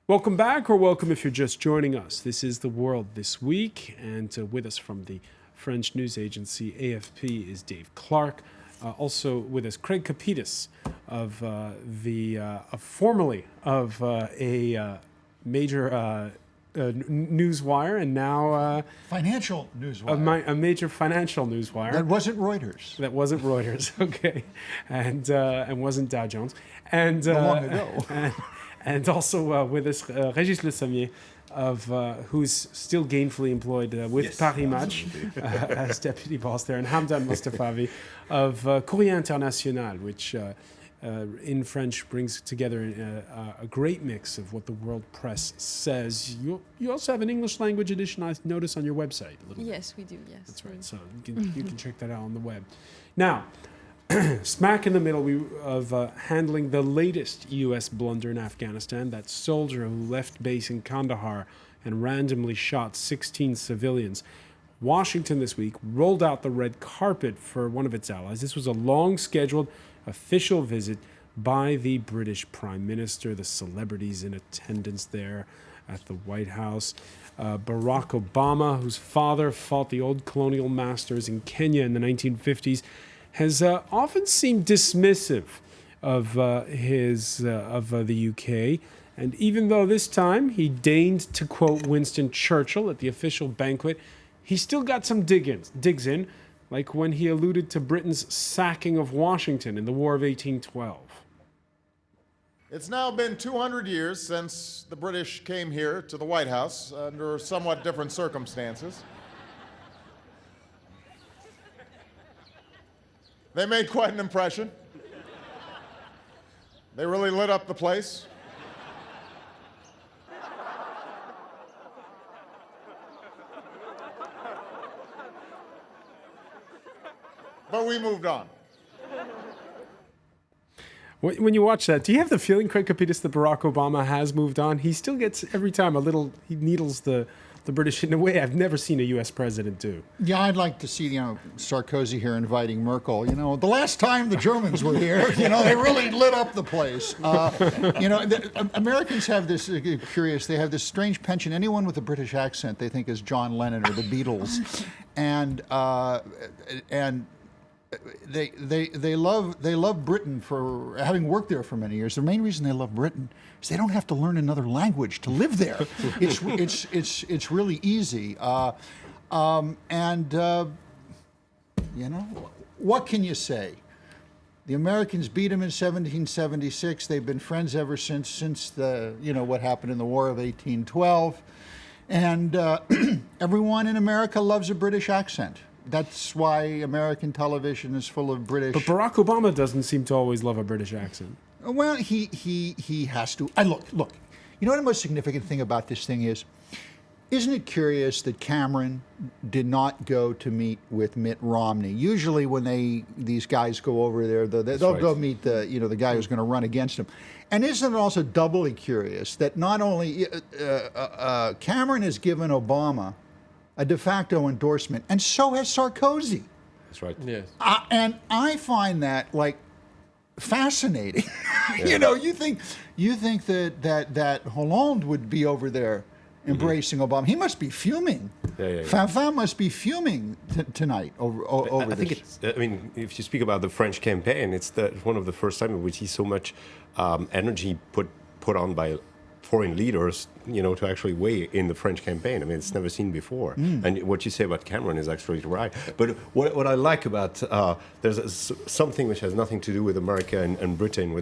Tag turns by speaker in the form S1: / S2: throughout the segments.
S1: Welcome back, or welcome if you're just joining us. This is The World This Week, and with us from the French news agency AFP is Dave Clark. Also with us, Craig Kapitas of formerly of a major newswire, and now
S2: financial newswire.
S1: A major financial newswire.
S2: That wasn't Reuters.
S1: That wasn't Reuters. Okay, and wasn't Dow Jones. And
S2: long ago.
S1: And also with us, Régis Le Sommier, who's still gainfully employed with Paris Match as deputy boss there, and Hamdan Mostafavi of Courrier International, which in French brings together a great mix of what the world press says. You also have an English language edition, I notice, on your website.
S3: Yes, we do, yes.
S1: That's right, so you can check that out on the web. Now, smack in the middle of handling the latest U.S. blunder in Afghanistan, that soldier who left base in Kandahar and randomly shot 16 civilians. Washington this week rolled out the red carpet for one of its allies. This was a long-scheduled official visit by the British Prime Minister, the celebrities in attendance there at the White House. Barack Obama, whose father fought the old colonial masters in Kenya in the 1950s, has often seemed dismissive of the UK. And even though this time he deigned to quote Winston Churchill at the official banquet, he still got some digs in, like when he alluded to Britain's sacking of Washington in the War of 1812.
S4: It's now been 200 years since the British came here to the White House under somewhat different circumstances. They made quite an impression. They really lit up the place. But we moved on.
S1: When you watch that, do you have the feeling, Craig Kapitas, that Barack Obama has moved on? He still gets, every time, he needles the British in a way I've never seen a U.S. president do.
S2: Yeah, I'd like to see, Sarkozy here inviting Merkel. The last time the Germans were here, they really lit up the place. Americans have this they have this strange penchant. Anyone with a British accent they think is John Lennon or the Beatles, and they love Britain for having worked there for many years. The main reason they love Britain is they don't have to learn another language to live there. It's really easy. What can you say? The Americans beat them in 1776. They've been friends ever since the what happened in the War of 1812, and everyone in America loves a British accent. That's why American television is full of British.
S1: But Barack Obama doesn't seem to always love a British accent.
S2: Well, he has to. Look. You know what the most significant thing about this thing is? Isn't it curious that Cameron did not go to meet with Mitt Romney? Usually, when these guys go over there, they'll go meet the guy who's going to run against him. And isn't it also doubly curious that not only Cameron has given Obama a de facto endorsement, and so has Sarkozy.
S5: That's right.
S1: Yes.
S2: And I find that fascinating.
S5: Yeah.
S2: You think that Hollande would be over there embracing Obama. He must be fuming. Fanfan must be fuming tonight over
S5: I think
S2: this.
S5: if you speak about the French campaign, it's one of the first times in which he so much energy put on by foreign leaders, to actually weigh in the French campaign. It's never seen before. And what you say about Cameron is actually right. But what I like about, there's something which has nothing to do with America and Britain,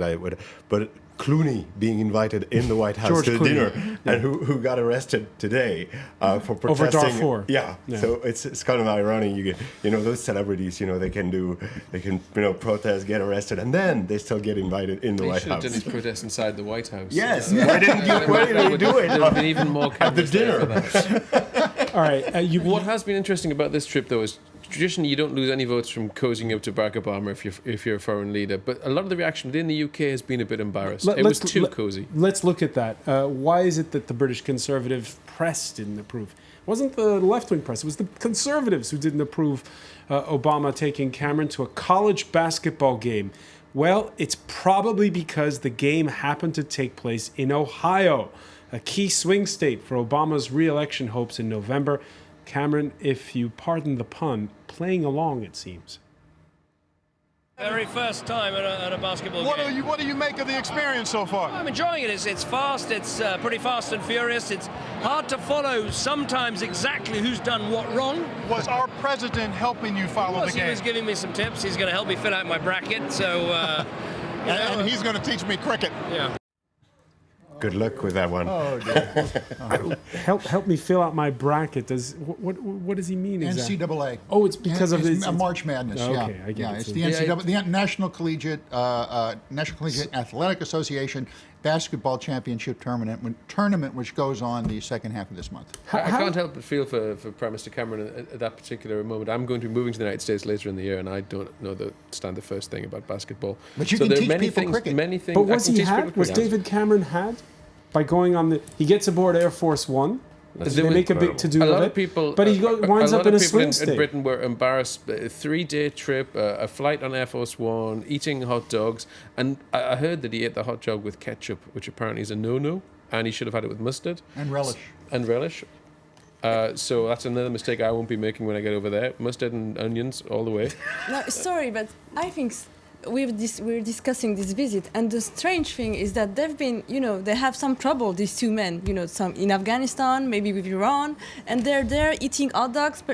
S5: but Clooney being invited in the White House
S1: George
S5: to
S1: Clooney.
S5: dinner, and who got arrested today for protesting.
S1: Over Darfur.
S5: Yeah. So it's kind of ironic. You get, those celebrities, they can protest, get arrested, and then they still get invited in the White House.
S6: He should have done his protest inside the White House.
S5: Yes. Why didn't you do it?
S6: There would have been even more
S5: At the
S6: cameras there
S5: dinner.
S6: for that.
S1: All right.
S6: What has been interesting about this trip, though, is traditionally you don't lose any votes from cozying up to Barack Obama if you're a foreign leader. But a lot of the reaction within the UK has been a bit embarrassed. It was too cozy.
S1: Let's look at that. Why is it that the British conservative press didn't approve? It wasn't the left-wing press. It was the conservatives who didn't approve Obama taking Cameron to a college basketball game. Well, it's probably because the game happened to take place in Ohio. a key swing state for Obama's re-election hopes in November. Cameron, if you pardon the pun, playing along, it seems.
S3: Very first time at a basketball game.
S7: What do you make of the experience so far?
S3: I'm enjoying it. It's fast. It's pretty fast and furious. It's hard to follow sometimes exactly who's done what wrong.
S7: Was our president helping you follow the game?
S3: He was giving me some tips. He's going to help me fill out my bracket. So,
S4: And he's going to teach me cricket.
S3: Yeah.
S5: Good luck with that one.
S2: Oh, dear.
S1: Help me fill out my bracket. What does he mean exactly?
S2: NCAA.
S1: Oh, it's because of
S2: it's
S1: his
S2: March Madness.
S1: Okay,
S2: yeah,
S1: I get
S2: yeah.
S1: it.
S2: It's
S1: So-
S2: the NCAA, the National Collegiate Athletic Association Basketball Championship tournament, which goes on the second half of this month.
S6: I can't help but feel for Prime Minister Cameron at that particular moment. I'm going to be moving to the United States later in the year, and I don't know the first thing about basketball.
S2: But you
S6: so
S2: can
S6: there are
S2: teach
S6: many
S2: people
S6: things,
S2: cricket.
S6: Many things.
S1: But
S6: I
S1: was
S6: can
S1: he
S6: teach people
S1: had? Was
S6: cricket.
S1: David Cameron had? By going on he gets aboard Air Force One. They make a big to-do
S6: A
S1: of
S6: lot
S1: it.
S6: of people,
S1: but he winds up in a swing
S6: in
S1: state.
S6: Britain were embarrassed. A 3-day trip, a flight on Air Force One, eating hot dogs, and I heard that he ate the hot dog with ketchup, which apparently is a no-no, and he should have had it with mustard
S2: And relish.
S6: and relish. So that's another mistake I won't be making when I get over there. Mustard and onions all the way.
S8: No, sorry, but I think we're discussing this visit, and the strange thing is that they've been, they have some trouble, these two men, some in Afghanistan, maybe with Iran, and they're there eating hot dogs,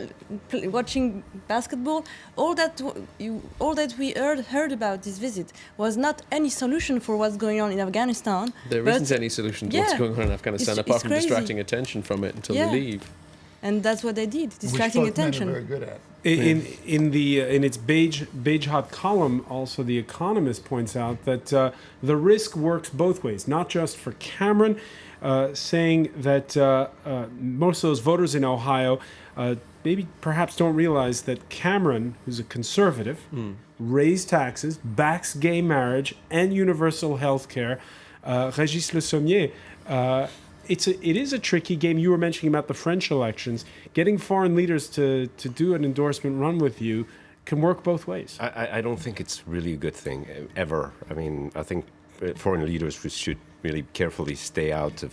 S8: watching basketball. All that we heard about this visit was not any solution for what's going on in Afghanistan.
S6: There isn't any solution to what's going on in Afghanistan
S8: It's
S6: apart from
S8: crazy.
S6: distracting attention from it until they leave.
S8: And that's what they did, distracting
S2: Which both men
S8: attention.
S2: are very good at.
S1: In its beige hot column, also The Economist points out that the risk works both ways, not just for Cameron, saying that most of those voters in Ohio maybe perhaps don't realize that Cameron, who's a conservative, raised taxes, backs gay marriage and universal health care. Régis Le Sommier, it is a tricky game. You were mentioning about the French elections. Getting foreign leaders to do an endorsement run with you can work both ways.
S5: I don't think it's really a good thing, ever. I mean, I think foreign leaders should really carefully stay out of,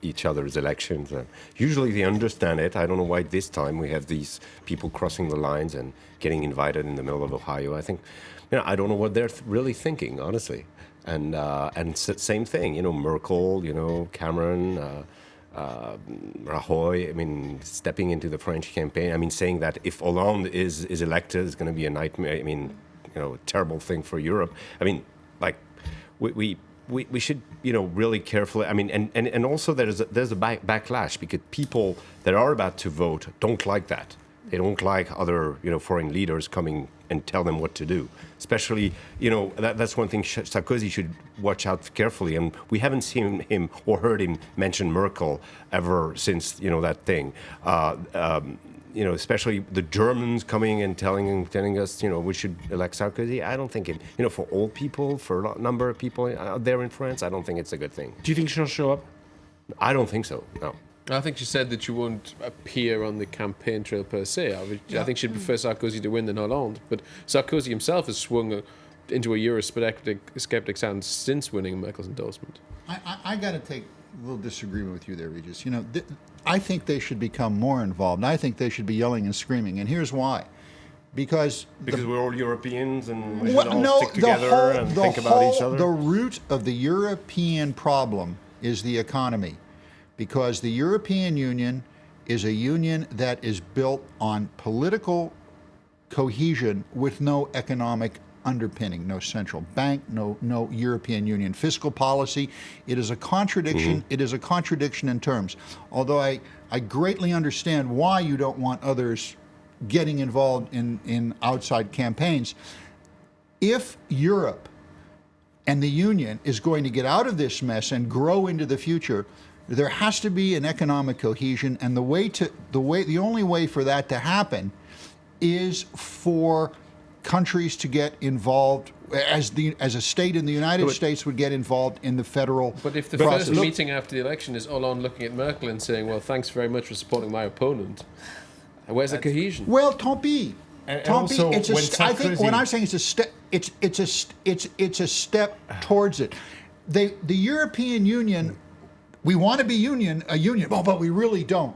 S5: each other's elections. Usually they understand it. I don't know why this time we have these people crossing the lines and getting invited in the middle of Ohio. I think, I don't know what they're really thinking, honestly. And same thing, Merkel, Cameron, Rajoy, stepping into the French campaign. Saying that if Hollande is elected, it's going to be a nightmare. A terrible thing for Europe. We should, really carefully. And also there's a backlash because people that are about to vote don't like that. They don't like other, foreign leaders coming and tell them what to do. Especially, that's one thing Sarkozy should watch out carefully. And we haven't seen him or heard him mention Merkel ever since, that thing. Especially the Germans coming and telling us, we should elect Sarkozy. I don't think it, for old people, for a number of people out there in France, I don't think it's a good thing.
S1: Do you think she'll show up?
S5: I don't think so, no.
S6: I think she said that she won't appear on the campaign trail per se. I think she'd prefer Sarkozy to win than Hollande. But Sarkozy himself has swung into a Eurosceptic stance since winning Merkel's endorsement.
S2: I got to take a little disagreement with you there, Regis. I think they should become more involved. I think they should be yelling and screaming, and here's why. Because
S5: we're all Europeans and we should all stick together and think about each other?
S2: The root of the European problem is the economy. Because the European Union is a union that is built on political cohesion with no economic underpinning, no central bank, no European Union fiscal policy. It is a contradiction. Mm-hmm. It is a contradiction in terms. Although I greatly understand why you don't want others getting involved in outside campaigns. If Europe and the Union is going to get out of this mess and grow into the future, there has to be an economic cohesion, and the only way for that to happen is for countries to get involved, as a state in the United States would get involved in the federal.
S6: But if the
S2: process.
S6: first meeting after the election is Hollande looking at Merkel and saying, "Well, thanks very much for supporting my opponent," where's the cohesion?
S2: Well, tant pis. Tant pis. I think what I'm saying is a step. It's a step towards it. The European Union We want to be a union, but we really don't.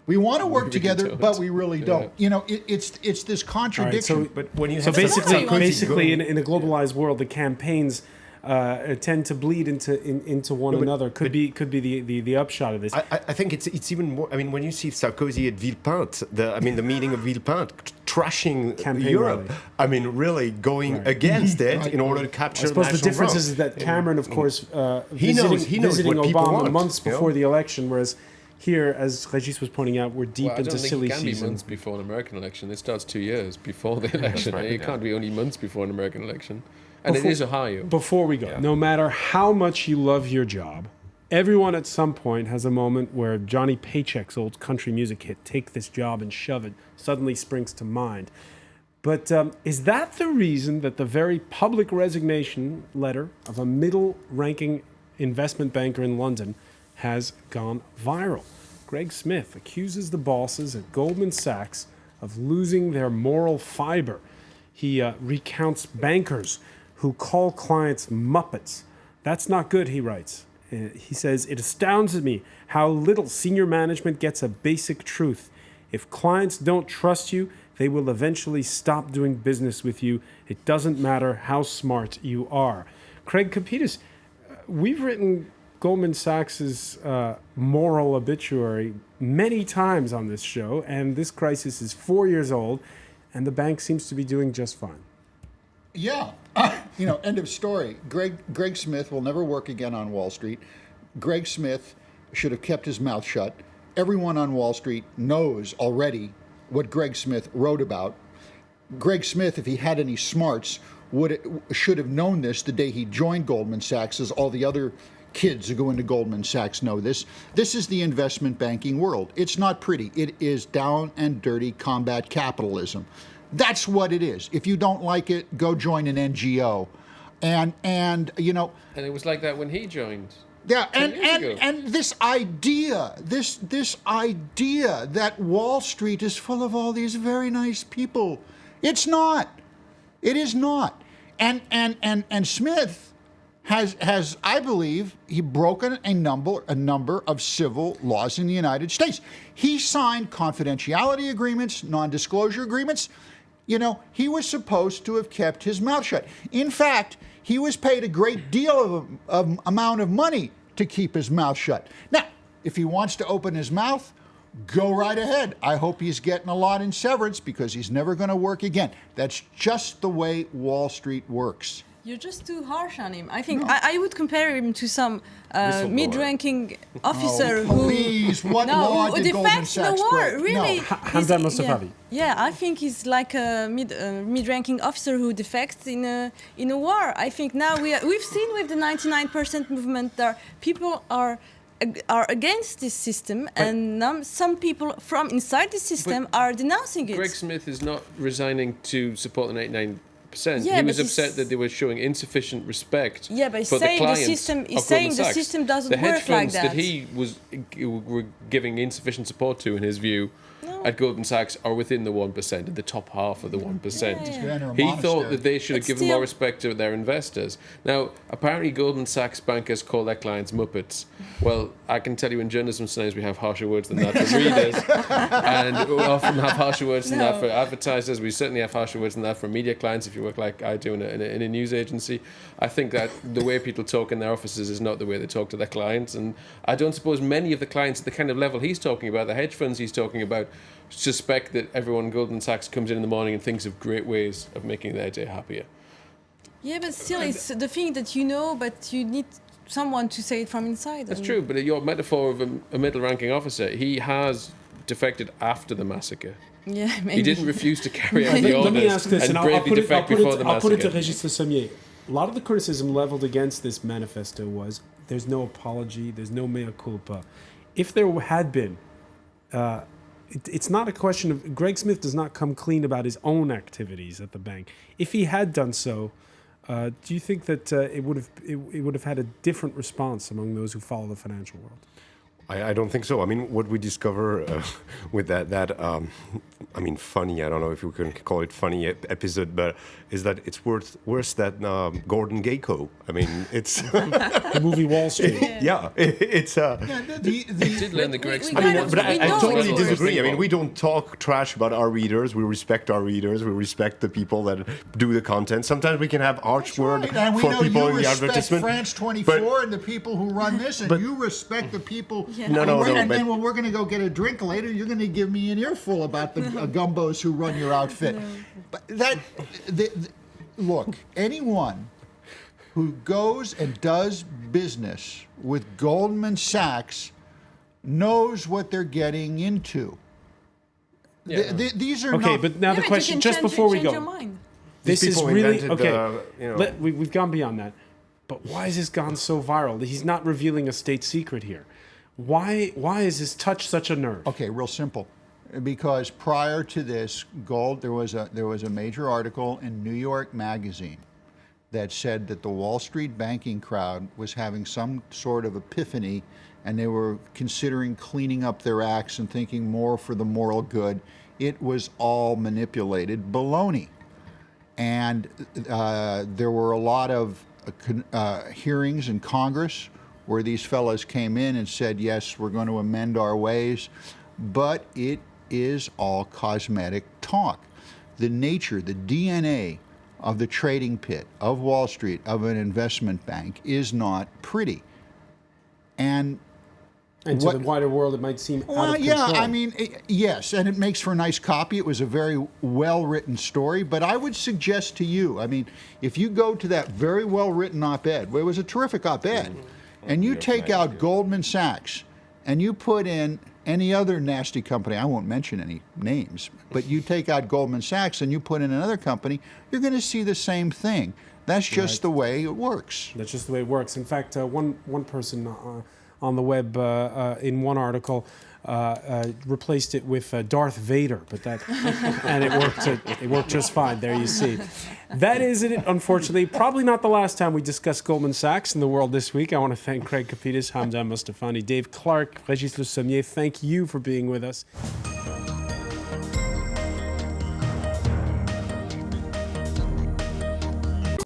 S2: We want to work
S6: really
S2: together,
S6: don't.
S2: but we really don't.
S6: Yeah.
S2: You know, it's this contradiction.
S1: All right,
S5: But when you
S1: So
S5: have
S1: basically, in a globalized world, the campaigns tend to bleed into one another. Could be the upshot of this.
S5: I think it's even more. I mean, when you see Sarkozy at Villepinte, the meeting of Villepinte, trashing
S1: Campaign
S5: Europe.
S1: rally.
S5: I mean, really going against it in order to capture.
S1: I suppose the
S5: national
S1: difference
S5: growth.
S1: is that Cameron, of course,
S5: He knows
S1: visiting
S5: what people
S1: Obama
S5: want,
S1: months
S5: you know?
S1: before the election, whereas here, as Regis was pointing out, we're deep
S6: Well, I
S1: into
S6: don't think
S1: silly
S6: it can be
S1: season.
S6: months before an American election. It starts 2 years before the election.
S5: right,
S6: It
S5: yeah.
S6: can't be only months before an American election. And it
S1: Before-
S6: is Ohio.
S1: Before we go, no matter how much you love your job, everyone at some point has a moment where Johnny Paycheck's old country music hit, "Take This Job and Shove It," suddenly springs to mind. But is that the reason that the very public resignation letter of a middle-ranking investment banker in London has gone viral? Greg Smith accuses the bosses at Goldman Sachs of losing their moral fiber. He recounts bankers who call clients muppets. That's not good, he writes. He says, "It astounds me how little senior management gets a basic truth. If clients don't trust you, they will eventually stop doing business with you. It doesn't matter how smart you are." Craig Capitas, we've written Goldman Sachs's moral obituary many times on this show, and this crisis is 4 years old, and the bank seems to be doing just fine.
S2: Yeah. End of story. Greg Smith will never work again on Wall Street. Greg Smith should have kept his mouth shut. Everyone on Wall Street knows already what Greg Smith wrote about. Greg Smith, if he had any smarts, should have known this the day he joined Goldman Sachs, as all the other kids who go into Goldman Sachs know this. This is the investment banking world. It's not pretty. It is down and dirty combat capitalism. That's what it is. If you don't like it, go join an NGO. And
S6: And it was like that when he joined.
S2: yeah,
S6: 10 years ago.
S2: and this idea that Wall Street is full of all these very nice people. It's not. It is not. And Smith has I believe he broken a number of civil laws in the United States. He signed confidentiality agreements, non-disclosure agreements. He was supposed to have kept his mouth shut. In fact, he was paid a great deal of amount of money to keep his mouth shut. Now, if he wants to open his mouth, go right ahead. I hope he's getting a lot in severance because he's never going to work again. That's just the way Wall Street works.
S8: You're just too harsh on him. I think I would compare him to some mid-ranking officer
S2: Please, what law
S8: who
S2: did Goldman
S8: defects in the
S2: Sachs
S8: war.
S2: break?
S8: Really,
S2: No.
S1: Hamdan Mostafavi.
S8: Yeah, I think he's like a mid-ranking officer who defects in a war. I think now we've seen with the 99% movement that people are against this system, and some people from inside the system are denouncing it.
S6: Greg Smith is not resigning to support the 99%.
S8: Yeah,
S6: he was
S8: but
S6: upset that they were showing insufficient respect
S8: Yeah, but
S6: for the
S8: saying the
S6: clients
S8: system-
S6: of
S8: he's saying
S6: Goldman
S8: the
S6: Sachs.
S8: system doesn't
S6: the hedge
S8: work like
S6: funds that
S8: that.
S6: he were giving insufficient support to, in his view, at Goldman Sachs are within the 1%, in the top half of the 1%.
S2: Yeah. Enter a
S6: He thought
S2: monastery.
S6: that they should have
S8: But
S6: given
S8: still-
S6: more respect to their investors. Now, apparently Goldman Sachs bankers call their clients muppets. Well, I can tell you in journalism sometimes we have harsher words than that for readers, and we often have harsher words than that for advertisers. We certainly have harsher words than that for media clients if you work like I do in a news agency. I think that the way people talk in their offices is not the way they talk to their clients, and I don't suppose many of the clients at the kind of level he's talking about, the hedge funds he's talking about, suspect that everyone in Goldman Sachs comes in the morning and thinks of great ways of making their day happier.
S8: Yeah, but still, it's the thing that but you need someone to say it from inside.
S6: That's true, but your metaphor of a middle-ranking officer, he has defected after the massacre.
S8: Yeah, maybe.
S6: He didn't refuse to carry out the orders
S1: Let me ask this,
S6: and
S1: and
S6: bravely defect before the
S1: I'll put it to
S6: massacre.
S1: Régis Le Sommier. A lot of the criticism leveled against this manifesto was there's no apology, there's no mea culpa. If there had been, it's not a question of Greg Smith does not come clean about his own activities at the bank. If he had done so, do you think that it would have had a different response among those who follow the financial world?
S5: I don't think so. I mean, what we discover with that I mean, funny, I don't know if you can call it funny episode, but is that it's worse than Gordon Gekko. I mean, it's...
S1: The movie Wall Street.
S5: Yeah, it's...
S6: did learn the Greg
S8: we
S6: Smith
S8: kind
S6: one.
S8: of-
S5: But I
S8: know
S5: totally
S8: it.
S5: disagree. I mean, we don't talk trash about our readers. We respect our readers. We respect the people that do the content. Sometimes we can have harsh word
S2: And we
S5: for
S2: know
S5: people
S2: you
S5: in the
S2: respect
S5: advertisement.
S2: France 24 and the people who run this, and you respect the people.
S5: No, no, no,
S2: And
S5: but-
S2: then when we're going to go get a drink later, you're going to give me an earful about the gumbos who run your outfit. But look, anyone who goes and does business with Goldman Sachs knows what they're getting into.
S6: Yeah.
S2: These are
S1: Okay,
S2: not.
S1: but now
S8: Yeah,
S1: the
S8: but you
S1: question,
S8: can
S1: just
S8: change-
S1: before we
S8: change your
S1: go,
S8: mind.
S1: this
S5: These
S1: is
S5: people
S1: really
S5: invented
S1: okay. We've gone beyond that, but why has this gone so viral? He's not revealing a state secret here. Why is this touch such a nerve?
S2: Okay, real simple. Because prior to this, there was a major article in New York Magazine that said that the Wall Street banking crowd was having some sort of epiphany, and they were considering cleaning up their acts and thinking more for the moral good. It was all manipulated baloney. And there were a lot of hearings in Congress where these fellows came in and said, yes, we're going to amend our ways, but it is all cosmetic talk. The nature, the DNA of the trading pit, of Wall Street, of an investment bank is not pretty. And
S1: And to the wider world, it might seem out of control.
S2: I mean, yes, and it makes for nice copy. It was a very well-written story, but I would suggest to you, I mean, if you go to that very well-written op-ed, it was a terrific op-ed, and you take out Goldman Sachs, and you put in any other nasty company, I won't mention any names, but you take out Goldman Sachs and you put in another company, you're going to see the same thing. That's just the way it works.
S1: That's just the way it works. In fact, one person on the web in one article replaced it with Darth Vader, but that and it worked just fine. There you see. That is it. Unfortunately, probably not the last time we discuss Goldman Sachs in the world this week. I want to thank Craig Kapitas, Hamza Mustafani, Dave Clark, Régis Le Sommier. Thank you for being with us.